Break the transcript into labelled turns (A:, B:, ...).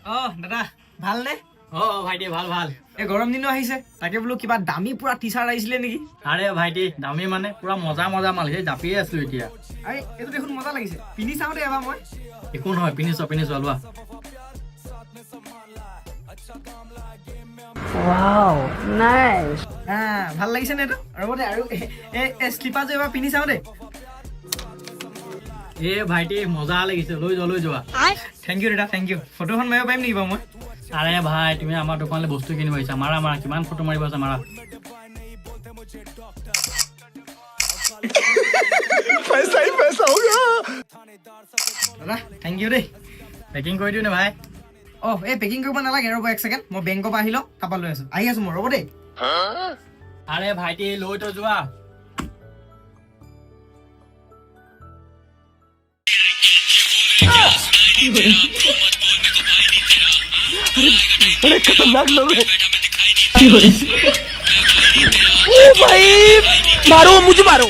A: দাদা ভালনে?
B: ভাইটি ভাল ভাল।
A: এই গৰম দিনো আহিছে, তাকে বোলো কিবা দামী পুৰা টি চাৰ্ট আহিছিলে নেকি?
B: আৰে ভাইটি দামী মানে পুৰা মজা মজা মাল সেই জাপিয়ে আছো এতিয়া।
A: আৰে এইটো দেখোন মজা লাগিছে, পিন্ধি চাওঁ দে এবাৰ মই।
B: একো নহয়, পিন্ধি চোৱা লোৱা।
C: Wow, nice.
A: ভাল লাগিছে নে এইটো? ৰ'ব দে আৰু এই স্লিপাৰযোৰ এবাৰ পিন্ধি চাওঁ দে।
B: ভাইটি মজা লাগিছে, লৈ যোৱা।
A: থেংক ইউ দাদা, থেংক ইউ। ফটোখন মাৰিব পাৰিম নেকি বাৰু মই?
B: আৰে ভাই তুমি আমাৰ দোকানলৈ বস্তু কিনিব আহিছা, মাৰা কিমান ফটো মাৰিব আছে মাৰা।
A: দাদা থেংক ইউ দেই।
B: পেকিং কৰি দিওঁ নে ভাই?
A: এই পেকিং কৰিব নালাগে, ৰ'ব এক ছেকেণ্ড, মই বেংকৰ পৰা আহি লওঁ, তাৰপৰা লৈ আহি আছো মই, ৰ'ব দেই।
B: আৰে ভাইটি লৈ তো যোৱা।
C: बड़े खतरनाक लोग हैं। ओ भाई मारो मुझे मारो।